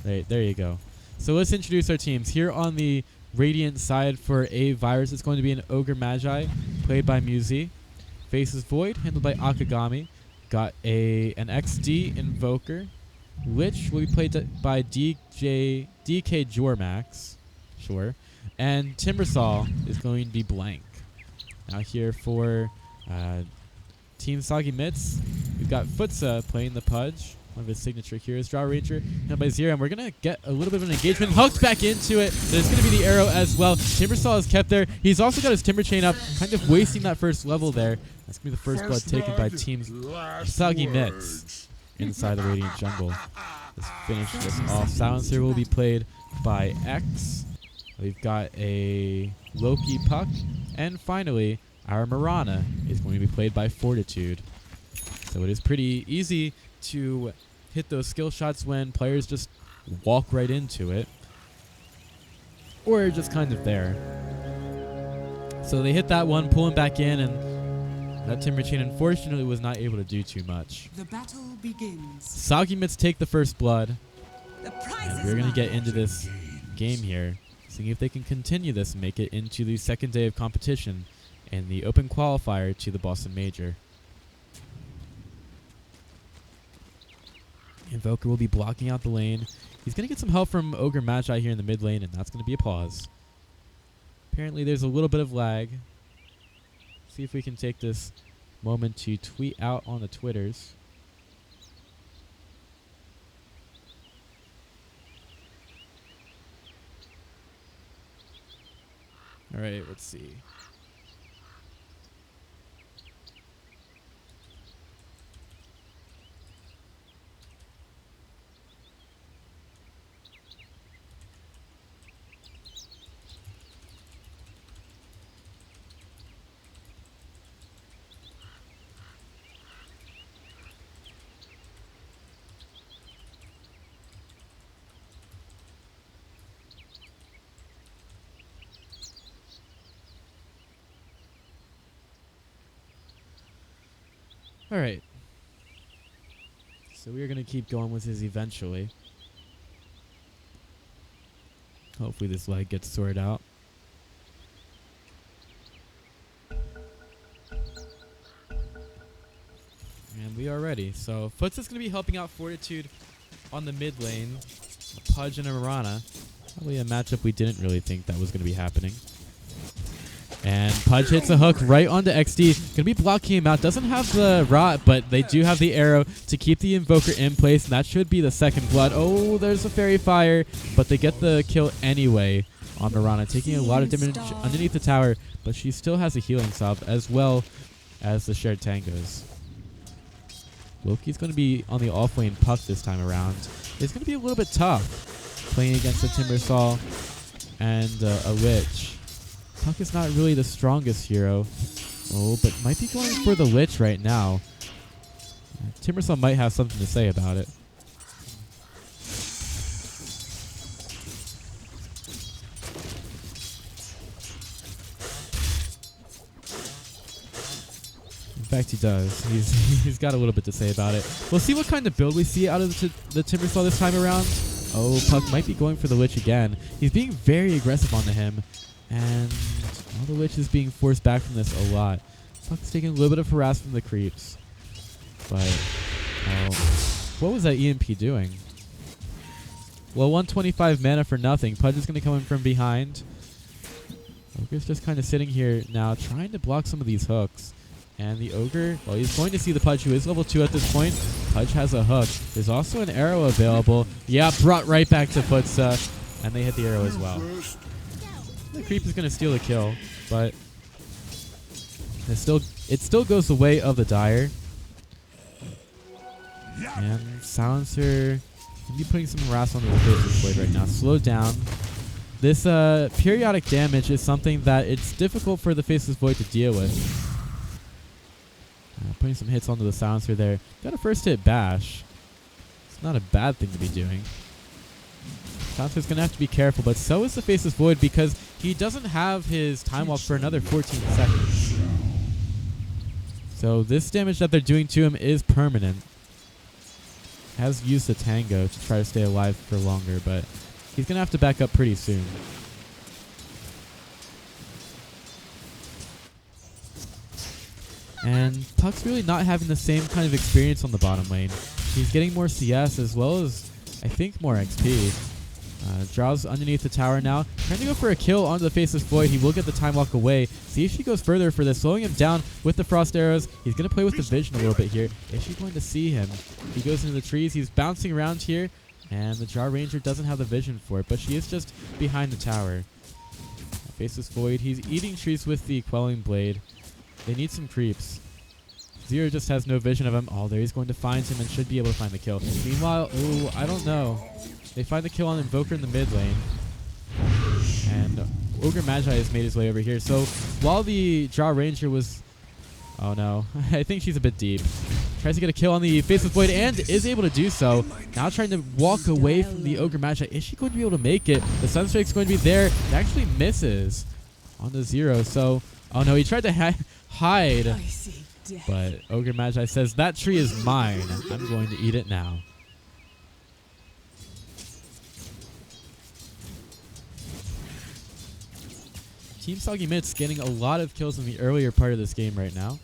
Right, there you go. So let's introduce our teams. Here on the Radiant side for AVirus, it's going to be an Ogre Magi, played by Muzi. Faces Void, handled by Akagami. Got an XD Invoker. Lich will be played by DK Jormax. Sure. And Timbersaw is going to be blank. Now here for Team Soggy Mitts, we've got Futsa playing the Pudge. One of his signature heroes, Draw Ranger, handled by Zero, and we're going to get a little bit of an engagement. Hooked back into it. There's going to be the arrow as well. Timbersaw is kept there. He's also got his Timber Chain up, kind of wasting that first level there. That's going to be the first blood taken by Team Soggy Mitts inside the Radiant Jungle. Let's finish this off. Silencer will be played by X. We've got a Loki Puck. And finally, our Mirana is going to be played by Fortitude. So it is pretty easy to hit those skill shots when players just walk right into it, or just kind of there. So they hit that one, pulling back in, and that Timber Chain unfortunately was not able to do too much. The battle begins. Soggy Mitts take the first blood, The prize and is we're going to mine. get into this game here, seeing if they can continue this and make it into the second day of competition in the open qualifier to the Boston Major. Invoker will be blocking out the lane. He's going to get some help from Ogre Magi here in the mid lane, and that's going to be a pause. Apparently there's a little bit of lag. See if we can take this moment to tweet out on the Twitters. All right, let's see. All right. So we are going to keep going with this eventually. Hopefully this lag gets sorted out. And we are ready. So Futz is going to be helping out Fortitude on the mid lane. A Pudge and a Mirana. Probably a matchup we didn't really think that was going to be happening. And Pudge hits a hook right onto XD. Gonna be blocking him out. Doesn't have the rot, but they do have the arrow to keep the Invoker in place, and that should be the second blood. Oh, there's a Fairy Fire, but they get the kill anyway on Mirana, taking a lot of damage underneath the tower, but she still has a healing sub as well as the shared tangos. Loki's gonna be on the off-lane Puck this time around. It's gonna be a little bit tough playing against a Timbersaw and a Lich. Puck is not really the strongest hero. Oh, but might be going for the Lich right now. Timbersaw might have something to say about it. In fact, he does. He's got a little bit to say about it. We'll see what kind of build we see out of the Timbersaw this time around. Oh, Puck might be going for the Lich again. He's being very aggressive onto him. And the Lich is being forced back from this a lot. Puck's taking a little bit of harass from the creeps. But, what was that EMP doing? Well, 125 mana for nothing. Pudge is going to come in from behind. Ogre's just kind of sitting here now, trying to block some of these hooks. And the Ogre, well, he's going to see the Pudge, who is level 2 at this point. Pudge has a hook. There's also an arrow available. Yeah, brought right back to Futsa. And they hit the arrow as well. The creep is going to steal the kill, but it still goes the way of the Dire. And Silencer can be putting some harass onto the Faceless Void right now. Slow down. This periodic damage is something that it's difficult for the Faceless Void to deal with. Putting some hits onto the Silencer there. Got a first hit bash. It's not a bad thing to be doing. Silencer's going to have to be careful, but so is the Faceless Void because he doesn't have his Time Walk for another 14 seconds. So this damage that they're doing to him is permanent. has used the Tango to try to stay alive for longer, but he's going to have to back up pretty soon. And Puck's really not having the same kind of experience on the bottom lane. He's getting more CS as well as, I think, more XP. Draws underneath the tower now. Trying to go for a kill onto the Faceless Void. He will get the time walk away. See if she goes further for this. Slowing him down with the Frost Arrows. He's going to play with the Vision a little bit here. Is she going to see him? He goes into the trees. He's bouncing around here. And the Jar Ranger doesn't have the vision for it. But she is just behind the tower. Faceless Void. He's eating trees with the Quelling Blade. They need some creeps. Zero just has no vision of him. Oh, there he's going to find him and should be able to find the kill. Meanwhile, ooh, I don't know. They find the kill on Invoker in the mid lane. And Ogre Magi has made his way over here. So while the Jar Ranger was... Oh no. I think she's a bit deep. Tries to get a kill on the Faceless Void and is able to do so. Now trying to walk away from the Ogre Magi. Is she going to be able to make it? The Sunstrike's going to be there. It actually misses on the Zero. So, oh no, he tried to hide. But Ogre Magi says, that tree is mine. I'm going to eat it now. Team Soggy Mid's getting a lot of kills in the earlier part of this game right now.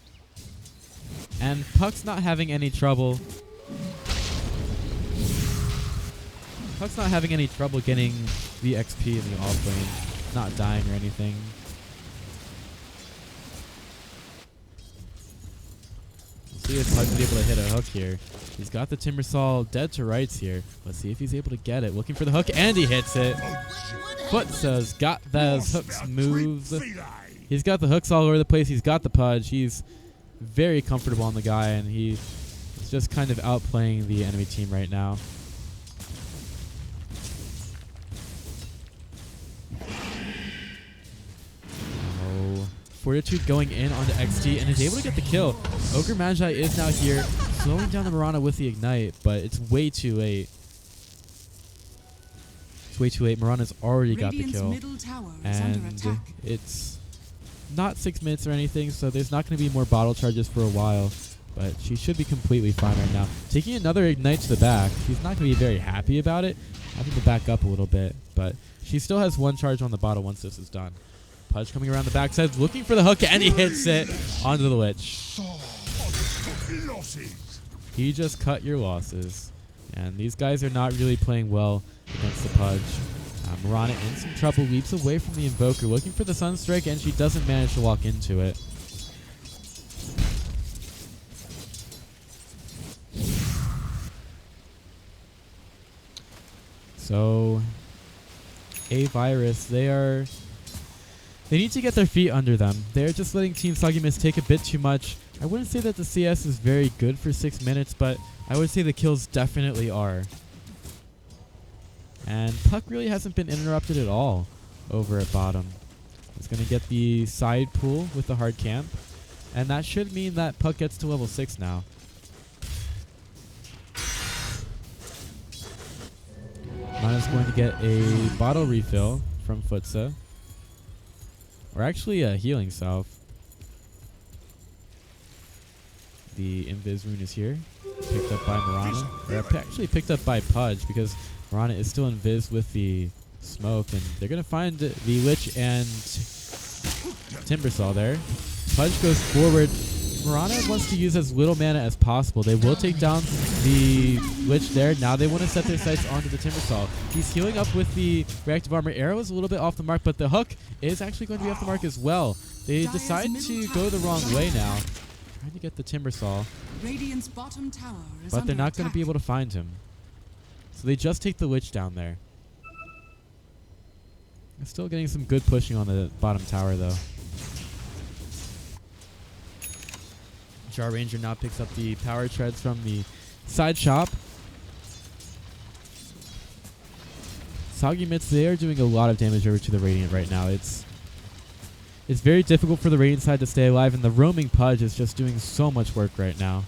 And Puck's not having any trouble. Puck's not having any trouble getting the XP in the off lane. Not dying or anything. Let's see if Puck's able to hit a hook here. He's got the Timbersaw dead to rights here. Let's see if he's able to get it. Looking for the hook, and he hits it. Futsa's got those hooks moves. He's got the hooks all over the place. He's got the pudge. He's very comfortable on the guy, and he's just kind of outplaying the enemy team right now. Oh, Fortitude going in onto XT and is able to get the kill. Ogre Magi is now here, slowing down the Mirana with the Ignite, but it's way too late. It's way too late. Mirana's already got the kill. And it's not 6 minutes or anything, so there's not going to be more bottle charges for a while. But she should be completely fine right now. Taking another Ignite to the back. She's not going to be very happy about it. Having to back up a little bit. But she still has 1 charge on the bottle once this is done. Pudge coming around the backside, looking for the hook, and he hits it onto the Lich. He just cut your losses. And these guys are not really playing well against the Pudge. Mirana in some trouble, leaps away from the Invoker, looking for the Sunstrike, and she doesn't manage to walk into it. So, AVirus, they need to get their feet under them. They're just letting Team Soggy Mist take a bit too much. I wouldn't say that the CS is very good for 6 minutes, but I would say the kills definitely are. And Puck really hasn't been interrupted at all over at bottom. He's going to get the side pull with the hard camp. And that should mean that Puck gets to level 6 now. Mana's going to get a bottle refill from Futsa. Or actually a healing salve. The Invis rune is here. Picked up by Mirana. Or actually picked up by Pudge because Mirana is still invis with the smoke, and they're going to find the Lich and Timbersaw there. Pudge goes forward. Mirana wants to use as little mana as possible. They will take down the Lich there. Now they want to set their sights onto the Timbersaw. He's healing up with the reactive armor. Arrow is a little bit off the mark, but the hook is actually going to be off the mark as well. They decide to go the wrong way now. Trying to get the Timbersaw. But they're not going to be able to find him. So they just take the Lich down there. They're still getting some good pushing on the bottom tower, though. Jar Ranger now picks up the power treads from the side shop. Soggy Mitts, they are doing a lot of damage over to the Radiant right now. It's very difficult for the Radiant side to stay alive, and the roaming Pudge is just doing so much work right now.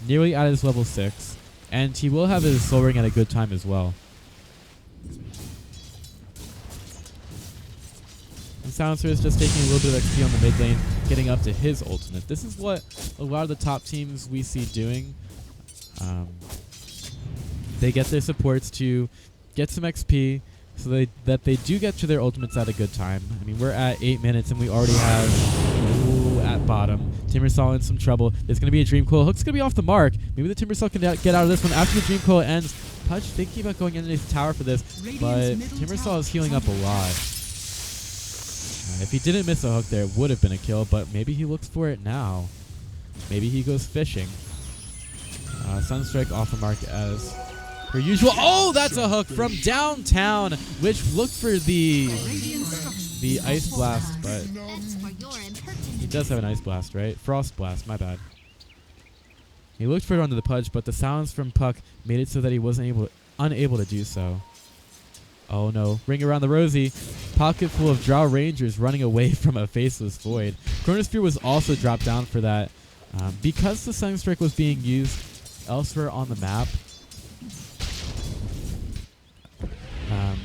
Nearly at his level 6. And he will have his soul ring at a good time as well. And Silencer is just taking a little bit of XP on the mid lane, getting up to his ultimate. This is what a lot of the top teams we see doing. they get their supports to get some XP so that they do get to their ultimates at a good time. I mean, we're at 8 minutes and we already have... Ooh, at bottom. Timbersaw in some trouble. There's going to be a Dream Coil. Hook's going to be off the mark. Maybe the Timbersaw can get out of this one after the Dream Coil ends. Pudge thinking about going underneath the tower for this, but Timbersaw is healing up a lot. If he didn't miss a hook there, it would have been a kill, but maybe he looks for it now. Maybe he goes fishing. Sunstrike off the mark as per usual. Oh, that's a hook from downtown, which looked for the Ice Blast, but he does have an Ice Blast, right? Frost Blast, my bad. He looked for it onto the Pudge, but the sounds from Puck made it so that he wasn't unable to do so. Oh no, ring around the rosy. Pocket full of Drow Rangers running away from a Faceless Void. Chronosphere was also dropped down for that. Because the Sunstrike was being used elsewhere on the map,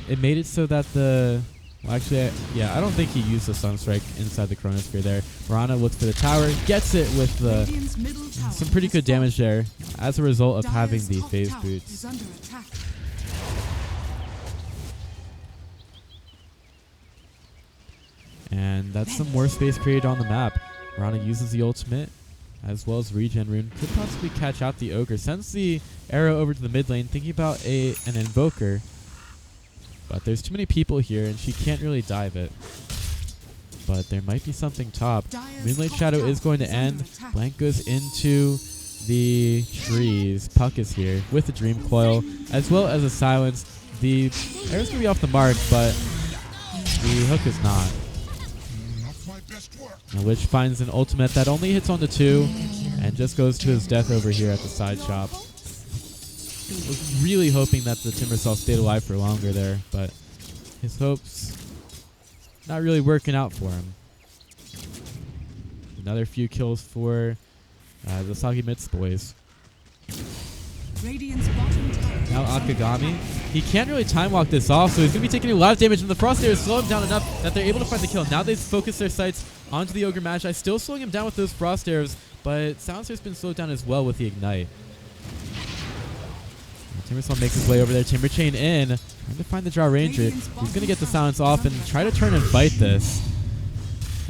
it made it so that the... Well, actually, I don't think he used the Sunstrike inside the Chronosphere there. Mirana looks for the tower, gets it with some pretty good damage there as a result of having the phase boots. And that's some more space created on the map. Mirana uses the ultimate as well as regen rune. Could possibly catch out the Ogre. Sends the arrow over to the mid lane, thinking about an Invoker. But there's too many people here, and she can't really dive it. But there might be something top. Moonlight Shadow is going to end. Blank goes into the trees. Puck is here with the Dream Coil, as well as a Silence. The arrow's going to be off the mark, but the hook is not. And Lich finds an ultimate that only hits on the 2, and just goes to his death over here at the side shop. Was really hoping that the Timbersaw stayed alive for longer there, but his hopes not really working out for him. Another few kills for the Soggy Mitts boys. Now Akagami. He can't really time walk this off, so he's going to be taking a lot of damage, and the Frost Arrows slow him down enough that they're able to find the kill. Now they focus their sights onto the Ogre Magi, still slowing him down with those Frost Arrows, but Silencer's been slowed down as well with the Ignite. Timbersaw makes his way over there. Timber Chain in. Trying to find the Drow Ranger. He's going to get the Silence off and try to turn and fight this.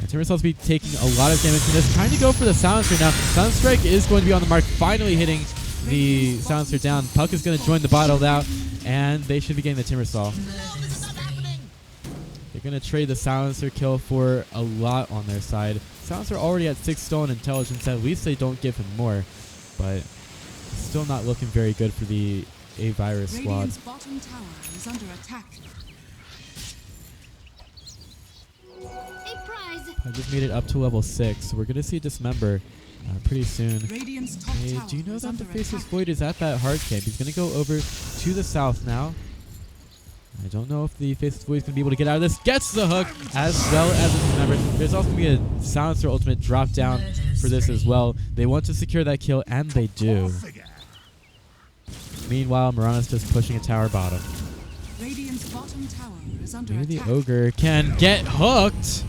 Timbersaw's be taking a lot of damage from this. Trying to go for the Silencer now. Sunstrike is going to be on the mark, finally hitting the Silencer down. Puck is going to join the bottle out, and they should be getting the Timbersaw. They're going to trade the Silencer kill for a lot on their side. Silencer already at 6 stolen intelligence. At least they don't give him more, but still not looking very good for the AVirus squad. Bottom tower is under attack. I just made it up to level 6, so we're going to see Dismember pretty soon. Hey, do you know that the Faceless Void is at that hard camp? He's going to go over to the south now. I don't know if the Faceless Void is going to be able to get out of this. Gets the hook as well as the Dismember. There's also going to be a Silencer ultimate drop down for this as well. They want to secure that kill, and they do. Meanwhile, Mirana's just pushing a tower bottom. Bottom tower is under Maybe attack. the Ogre can get hooked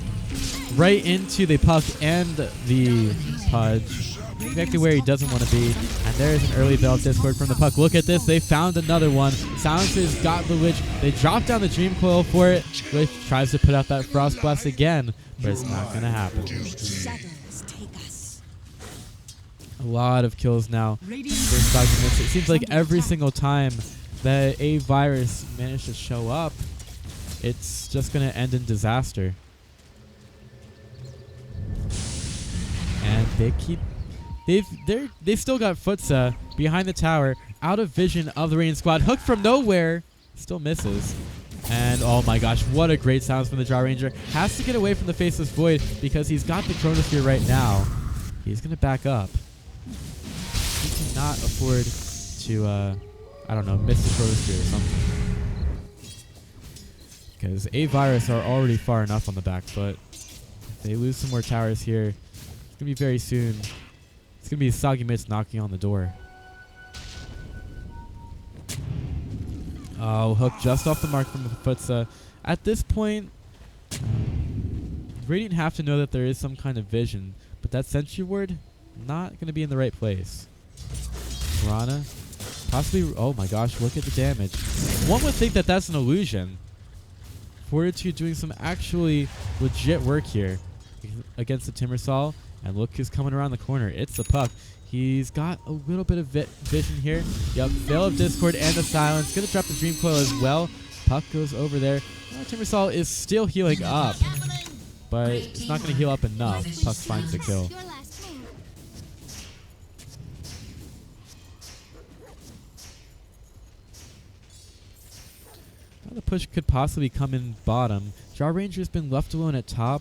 right into the Puck and the Pudge. Exactly where he doesn't want to be. And there is an early Bell Discord from the Puck. Look at this. They found another one. Silencer's got the Lich. They drop down the Dream Coil for it. Lich tries to put out that Frost Blast again, but it's not going to happen. A lot of kills now for Soggy Mitts. It seems like every single time that AVirus managed to show up, it's just going to end in disaster. And they've still got Futsa behind the tower, out of vision of the Radiant squad. Hook from nowhere, still misses. And oh my gosh, what a great sounds from the Drow Ranger. Has to get away from the Faceless Void because he's got the Chronosphere right now. He's going to back up. He cannot afford to, I don't know, miss the Chronosphere or something. Because AVirus are already far enough on the back foot. If they lose some more towers here, it's going to be very soon. It's going to be Soggy Mitts knocking on the door. Oh, hook just off the mark from the Futsa. At this point, Radiant have to know that there is some kind of vision, but that Sentry Ward, not going to be in the right place. Mirana Possibly, oh my gosh, look at the damage. One would think that that's an illusion. Fortitude doing some actually legit work here against the Timbersaw. And look who's coming around the corner. It's the Puck. He's got a little bit of vision here. Yep, Veil of Discord and the Silence. Gonna drop the Dream Coil as well. Puck goes over there. Timbersaw is still healing up, but it's not gonna heal up enough. Puck finds the kill. The push could possibly come in bottom. Jaw Ranger's been left alone at top.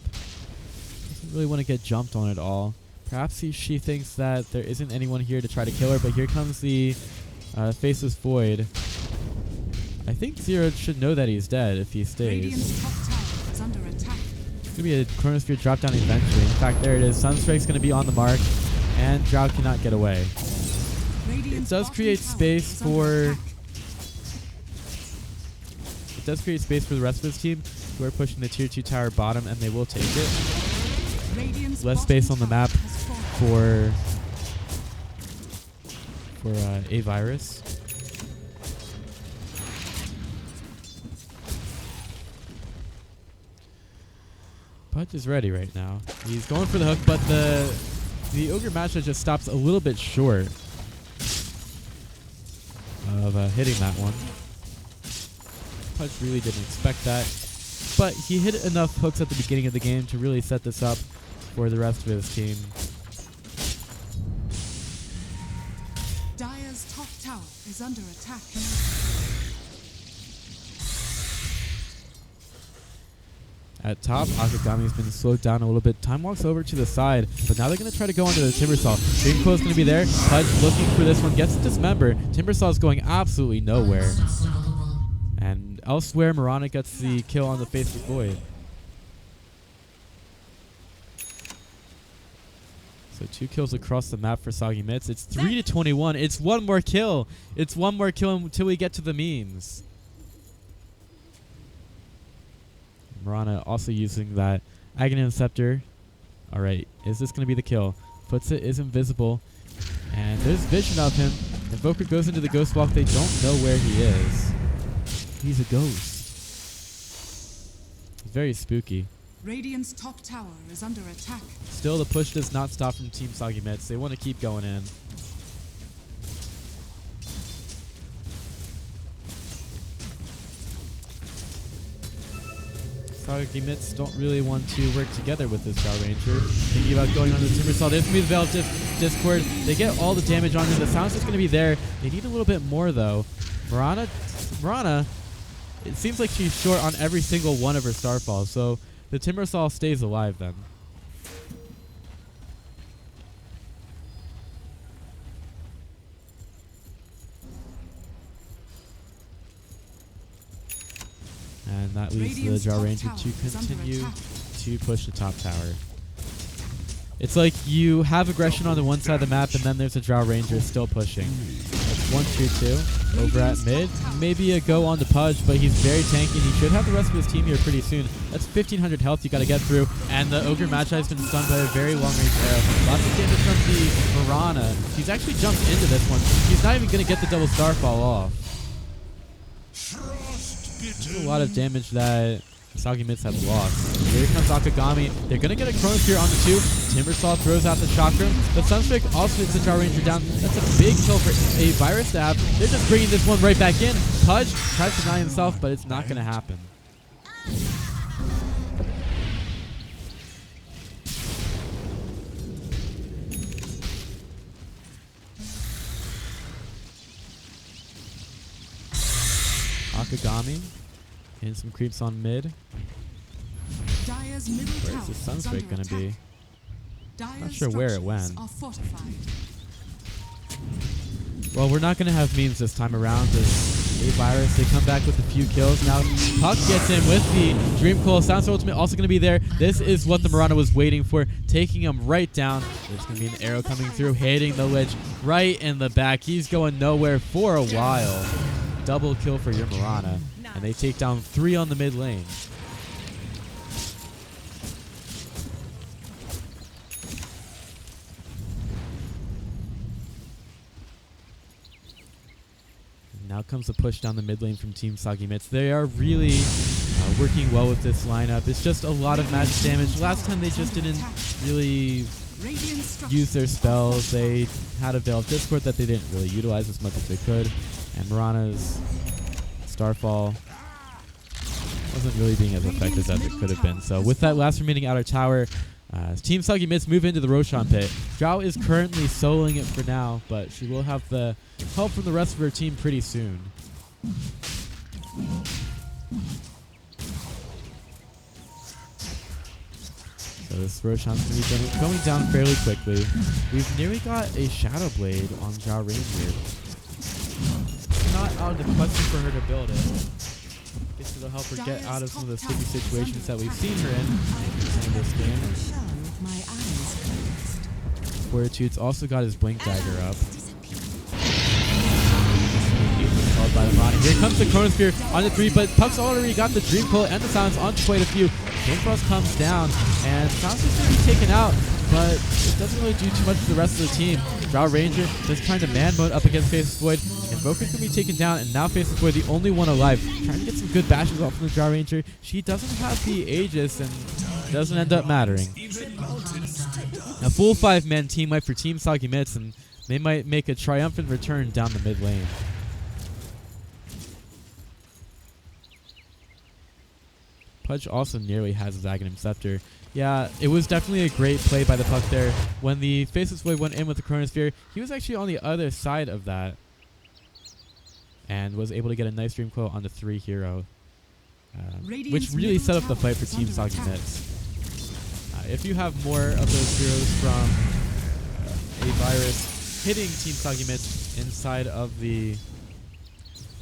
Doesn't really want to get jumped on at all. Perhaps she thinks that there isn't anyone here to try to kill her, but here comes the Faceless Void. I think Zero should know that he's dead if he stays. Radiant's top tower is under attack. It's going to be a Chronosphere drop down eventually. In fact, there it is. Sunstrike's going to be on the mark, and Drow cannot get away. Radiant's It does create space for... It does create space for the rest of his team, who are pushing the tier 2 tower bottom, and they will take it. Radiant's Less space on the map for AVirus. Pudge is ready right now. He's going for the hook, but the Ogre Magi just stops a little bit short of hitting that one. Pudge really didn't expect that, but he hit enough hooks at the beginning of the game to really set this up for the rest of his team. Dire's top tower is under attack. At top, Akagami's been slowed down a little bit. Time walks over to the side, but now they're going to try to go onto the Timbersaw. Dream Coil's going to be there. Pudge looking for this one, gets dismembered. Timbersaw's going absolutely nowhere. And elsewhere, Mirana gets the kill on the Faceless Void. So 2 kills across the map for Soggy Mitts. It's 3-21. It's one more kill. It's one more kill until we get to the memes. Mirana also using that Aghanim Scepter. Alright, is this going to be the kill? Puts it, is invisible. And there's vision of him. Invoker goes into the Ghost Walk. They don't know where he is. He's a ghost. It's very spooky. Radiant's top tower is under attack. Still, the push does not stop from Team Soggy Mitts. They want to keep going in. Soggy Mitts don't really want to work together with this Drow Ranger. Thinking about going on the Timbersaw. There's going to be the Veil of Discord. They get all the damage on him. The sound's just going to be there. They need a little bit more, though. Mirana, it seems like she's short on every single one of her Starfalls, so the Timbersaw stays alive then. And that leaves the Drow Ranger to continue to push the top tower. It's like you have aggression on the one side of the map, and then there's a Drow Ranger still pushing. That's 1 tier 2 over at mid. Maybe a go on the Pudge, but he's very tanky. He should have the rest of his team here pretty soon. That's 1,500 health you got to get through, and the Ogre Magi has been stunned by a very long-range arrow. Lots of damage from the Mirana. He's actually jumped into this one. He's not even going to get the double Starfall off. There's a lot of damage that Soggy Mitts have lost. Here comes Akagami. They're going to get a Chronosphere on the 2. Timbersaw throws out the Chakram, but Sunstrike also hits the Drow Ranger down. That's a big kill for AVirus to have. They're just bringing this one right back in. Pudge tries to deny himself, but it's not going to happen. Akagami and some creeps on mid. Dire's middle Where's the tower is Sunstrike under going to be? Dire's Not sure where it went. structures are fortified. Well, we're not going to have memes this time around. AVirus, they come back with a few kills. Now Puck gets in with the Dream Coil. Sounds Ultimate also going to be there. This is what the Mirana was waiting for, taking him right down. There's going to be an arrow coming through, hitting the Lich right in the back. He's going nowhere for a while. Double kill for your Mirana. And they take down 3 on the mid lane. Now comes the push down the mid lane from Team Soggy Mitts. They are really working well with this lineup. It's just a lot of magic damage. Last time they just didn't really use their spells. They had a Veil of Discord that they didn't really utilize as much as they could. And Mirana's Starfall wasn't really being as effective as it could have been. So with that last remaining outer tower, Team Soggy Mitts move into the Roshan pit. Drow is currently soloing it for now, but she will have the help from the rest of her team pretty soon. So this Roshan's going to be going down fairly quickly. We've nearly got a Shadow Blade on Drow Ranger. It's not out of the question for her to build it. Guess it'll help her get out of some of the sticky situations that we've seen her in this game. Fortitude's also got his Blink Dagger up. Called by the Ronnie. Here comes the Chronosphere on the 3, but Puck's already got the Dream Coil and the Silence onto quite a few. Gamefrost comes down, and Silence is going to be taken out, but it doesn't really do too much to the rest of the team. Drow Ranger just trying to man mode up against Faceless Void. Invoker's going to be taken down, and now Faceless Void, the only one alive. Trying to get some good bashes off from the Drow Ranger. She doesn't have the Aegis, and doesn't end up mattering. A full 5-man team wipe for Team Soggy Mitts, and they might make a triumphant return down the mid lane. Pudge also nearly has his Aghanim Scepter. Yeah, it was definitely a great play by the Puck there. When the Faceless Void went in with the Chronosphere, he was actually on the other side of that and was able to get a nice Dream Coil on the 3 hero, which really set up the fight for Team Soggy Mitts. If you have more of those heroes from AVirus hitting Team Soggy Mitts inside of the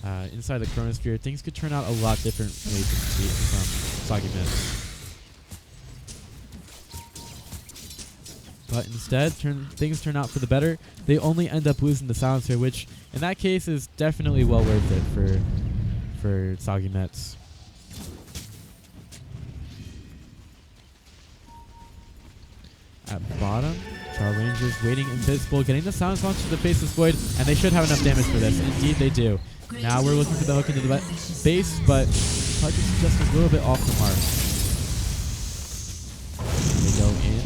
Chronosphere, things could turn out a lot differently from Soggy Mitts. But instead, things turn out for the better. They only end up losing the Silencer, which in that case is definitely well worth it for Soggy Mitts. At bottom, Drow Rangers waiting invisible, getting the Silence onto the Faceless Void, and they should have enough damage for this. Indeed, they do. Now we're looking for the hook into the base, but Pudge is just a little bit off the mark. They go in.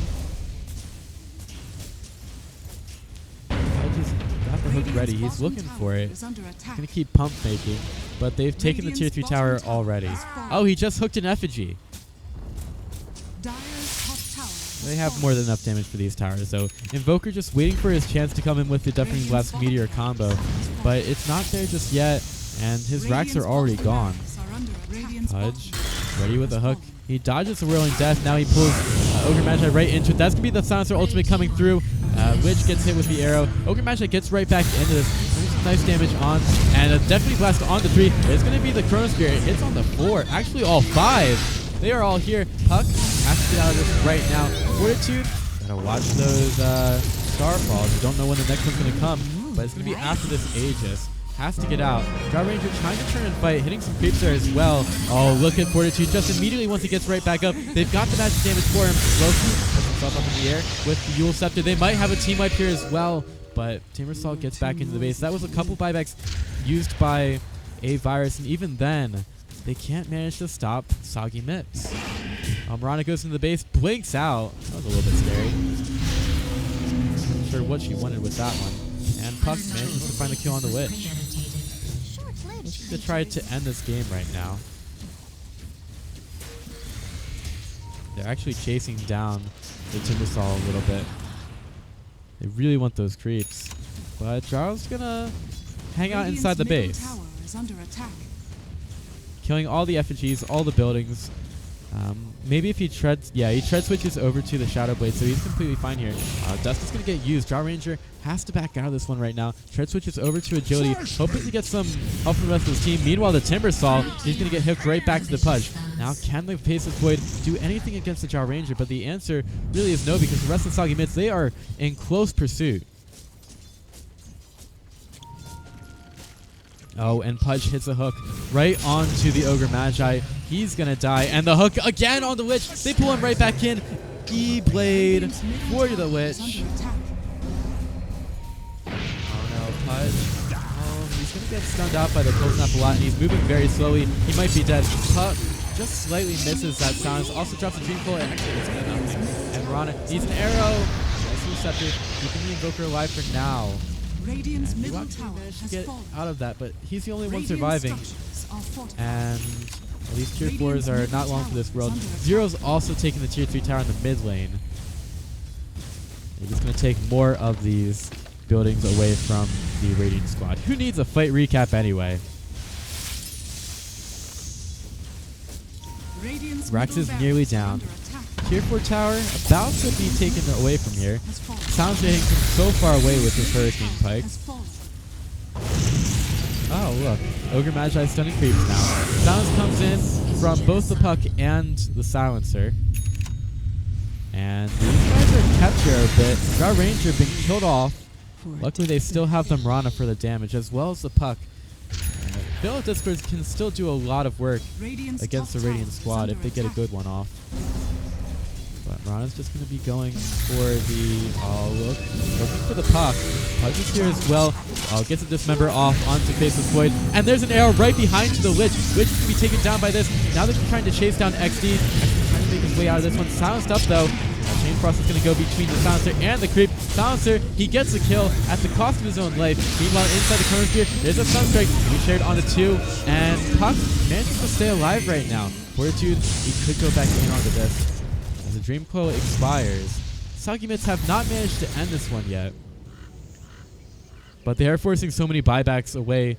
Pudge has got the hook ready. He's looking for it. He's going to keep pump making, but they've taken the tier 3 tower already. Oh, he just hooked an Effigy. They have more than enough damage for these towers, so Invoker just waiting for his chance to come in with the Deafening Blast Meteor combo, but it's not there just yet, and his racks are already gone. Pudge, ready with a hook. He dodges the Whirling Death, now he pulls Ogre Magi right into it. That's going to be the Silencer ultimate coming through. Lich gets hit with the arrow. Ogre Magi gets right back into this. Brings some nice damage on, and a Deafening Blast on the 3. It's going to be the Chronosphere. It hits on the 4, actually all 5. They are all here. Puck has to get out of this right now. Fortitude, gotta watch those Starfalls. You don't know when the next one's gonna come, but it's gonna be after this Aegis. Has to get out. Drow Ranger trying to turn and fight, hitting some creeps there as well. Oh, look at Fortitude just immediately once he gets right back up. They've got the magic damage for him. Loki puts himself up in the air with the Yule Scepter. They might have a team wipe here as well, but Timbersaw gets back into the base. That was a couple buybacks used by AVirus, and even then, they can't manage to stop Soggy Mitts. Mirana goes into the base, blinks out. That was a little bit scary. Not sure what she wanted with that one. And Puck manages to find the kill on the Witch. Looking to try to end this game right now. They're actually chasing down the Timbersaw a little bit. They really want those creeps. But Drow's gonna hang out inside the base. Killing all the effigies, all the buildings. Maybe if he treads, yeah, he tread switches over to the Shadow Blade, so he's completely fine here. Dust is going to get used. Drow Ranger has to back out of this one right now. Tread switches over to Agility, hoping to get some help from the rest of his team. Meanwhile, the Timbersaw, he's going to get hooked right back to the Pudge. Now, can the Faceless Void do anything against the Drow Ranger? But the answer really is no, because the rest of the Soggy Mitts, they are in close pursuit. Oh, and Pudge hits a hook right onto the Ogre Magi. He's going to die. And the hook again on the Lich. They pull him right back in. E-Blade for the Lich. Oh, no, Pudge. Oh, he's going to get stunned out by the cold snap a lot, and he's moving very slowly. He might be dead. Puck just slightly misses that silence. Also drops a dream pull, and actually it's gonna nothing. And Rana needs an arrow. That's the receptor. Keeping the Invoker alive for now. Radiant's And middle Luxury tower managed to has get fallen. out of that, but he's the only one Radiant surviving. structures are fortified. And these tier 4s are not long for this world. Zero's also taking the tier 3 tower in the mid lane. They're just going to take more of these buildings away from the Radiant squad. Who needs a fight recap anyway? Radiant's Rax is middle nearly barracks are down. under attack. Tier 4 tower about to be taken away from here. Has fallen. Sounds hitting from so far away with his Hurricane Pike. Has fallen. Oh, look. Ogre Magi stunning creeps now. Silence comes in from both the Puck and the Silencer. And these guys are kept here a bit. Drought Ranger being killed off. Luckily, they still have the Mirana for the damage, as well as the Puck. Bill Discord can still do a lot of work Radiant's against the top Radiant tower is squad under if they get a attack. good one off. But Mirana's just going to be going for the... Oh, look. Looking for the Puck. Puck is here as well. Gets a Dismember off onto Faceless Void. And there's an arrow right behind to the Lich. Lich is going to be taken down by this. Now they're trying to chase down XD. XD trying to make his way out of this one. Silenced up, though. Chain Frost is going to go between the Silencer and the Creep. Silencer, he gets a kill at the cost of his own life. Meanwhile, inside the corner sphere, there's a Sunstrike. He shared onto 2. And Puck manages to stay alive right now. Fortitude, he could go back in onto this. As the Dream Coil expires, Soggy Mitts have not managed to end this one yet. But they are forcing so many buybacks away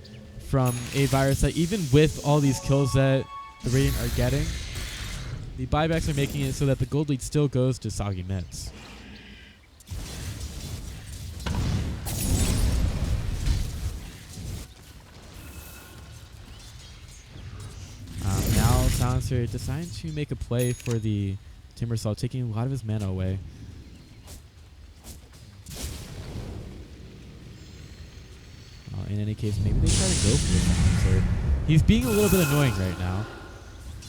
from AVirus that even with all these kills that the Radiant are getting, the buybacks are making it so that the gold lead still goes to Soggy Mitts. Now Silencer deciding to make a play for the Timbersaw, taking a lot of his mana away. In any case, maybe they try to go for the Silencer. He's being a little bit annoying right now.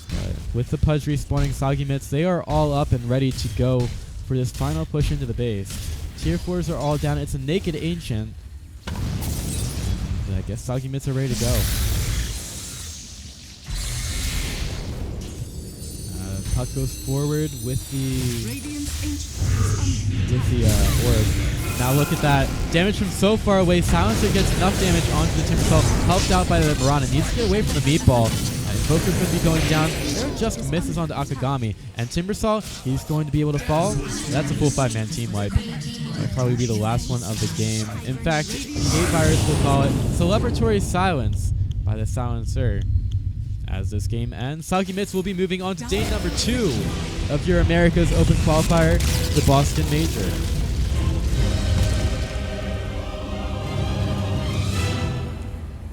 But with the Pudge respawning Soggy Mitts, they are all up and ready to go for this final push into the base. Tier 4s are all down. It's a naked Ancient. And I guess Soggy Mitts are ready to go. Puck goes forward with the orb. Now look at that. Damage from so far away. Silencer gets enough damage onto the Timbersaw. Helped out by the Mirana. Needs to get away from the Meatball. Invoker could be going down. There just misses onto Akagami. And Timbersaw, he's going to be able to fall. That's a full 5-man team wipe. That'll probably be the last one of the game. In fact, AVirus will call it Celebratory Silence by the Silencer. As this game ends, Soggy Mitts will be moving on to day number 2 of your America's Open Qualifier, the Boston Major.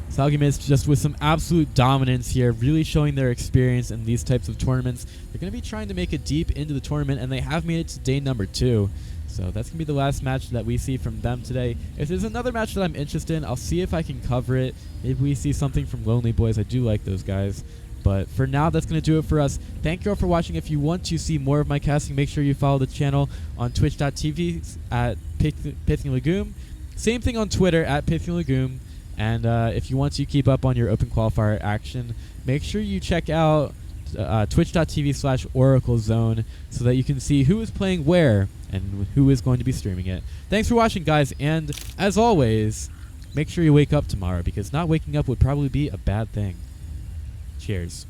Soggy Mitts just with some absolute dominance here, really showing their experience in these types of tournaments. They're going to be trying to make it deep into the tournament, and they have made it to day number 2. So that's going to be the last match that we see from them today. If there's another match that I'm interested in, I'll see if I can cover it. Maybe we see something from Lonely Boys. I do like those guys. But for now, that's going to do it for us. Thank you all for watching. If you want to see more of my casting, make sure you follow the channel on twitch.tv at Pithing Legume. Same thing on Twitter at Pithing Legume. And if you want to keep up on your Open Qualifier action, make sure you check out twitch.tv/Oracle Zone so that you can see who is playing where and who is going to be streaming it. Thanks for watching, guys, and as always, make sure you wake up tomorrow, because not waking up would probably be a bad thing. Cheers.